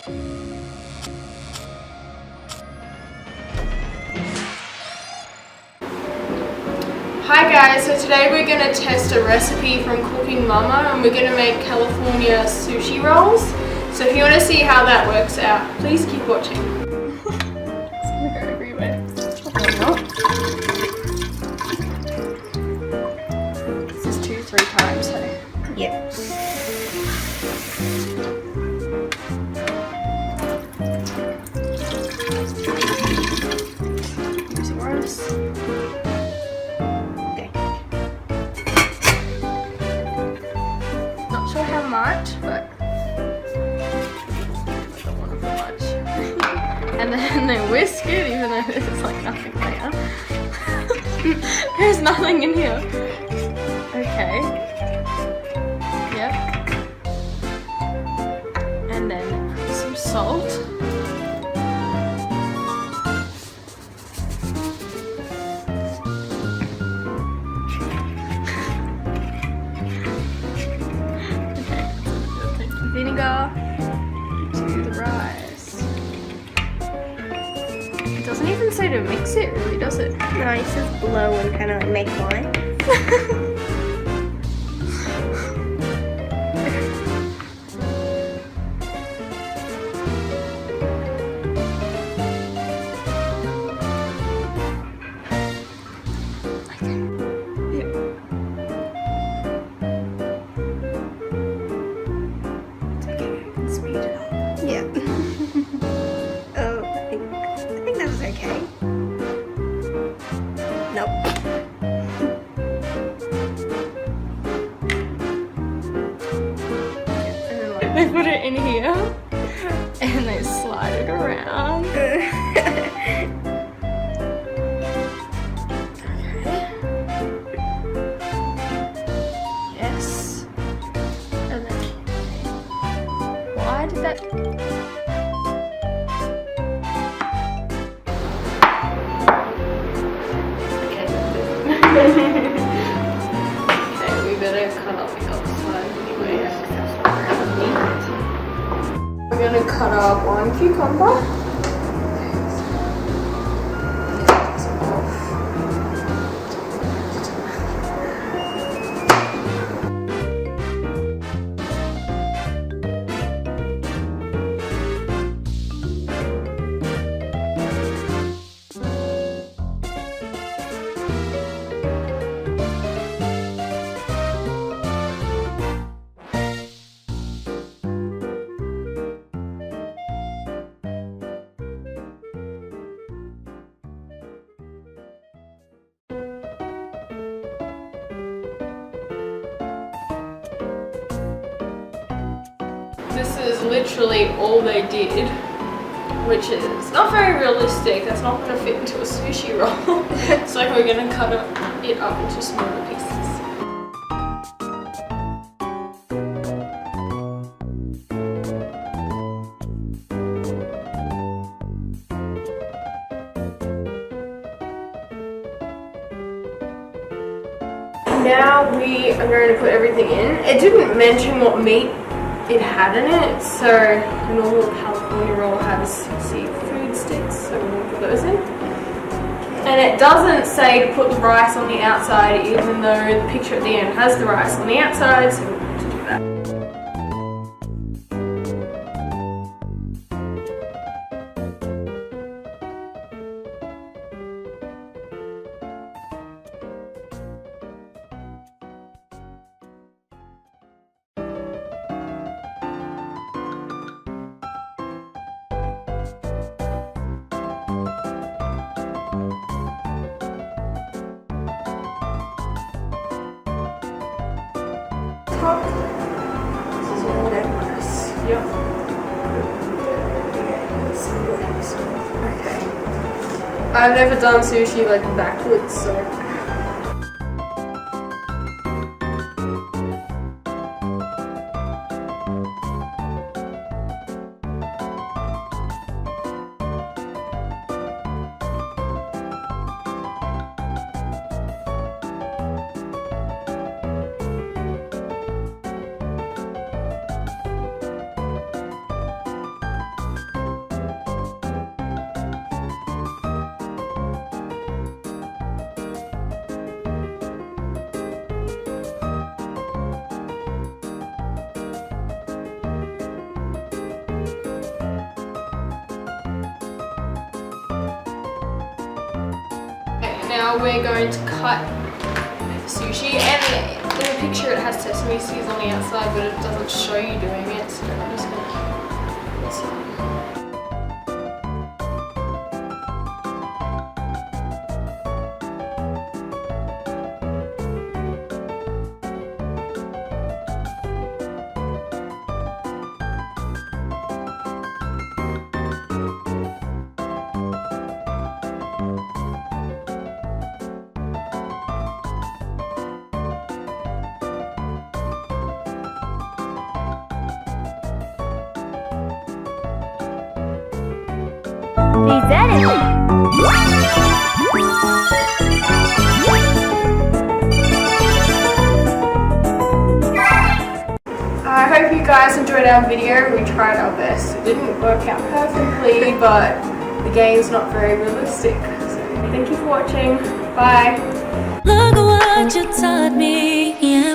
Hi guys, so today we're going to test a recipe from Cooking Mama and we're going to make California sushi rolls. So if you want to see how that works out, please keep watching. It's going to go everywhere. This is 2-3 times, hey? Yep. Using rice. Not sure how much, but I don't want it for much. And then they whisk it, even though there's like nothing there. There's nothing in here. Okay. Yep. And then some salt. Vinegar to the rice. It doesn't even say to mix it, really, does it? No, it says blow and kind of like make wine. Yeah. Oh, I think that was okay. Nope. And then like, they put it in here and they slide it around. Okay. Yes. And then why did that? Okay, we better cut up the outside anyway. We're gonna cut up 1 cucumber. This is literally all they did, which is not very realistic. That's not going to fit into a sushi roll. So we're going to cut it up into smaller pieces. Now we are going to put everything in. It didn't mention what meat it had in it, so a normal California roll has seafood sticks, so we're going to put those in. And it doesn't say to put the rice on the outside, even though the picture at the end has the rice on the outside, so we're going to do that. This is all that rice. Yep. Okay. I've never done sushi like backwards, so. Now we're going to cut sushi, and in the picture it has sesame seeds on the outside, but it doesn't show you doing it, so I'm just gonna put some. I hope you guys enjoyed our video. We tried our best. It didn't work out perfectly, but the game's not very realistic. So thank you for watching. Bye. Look at what you taught me. Yeah.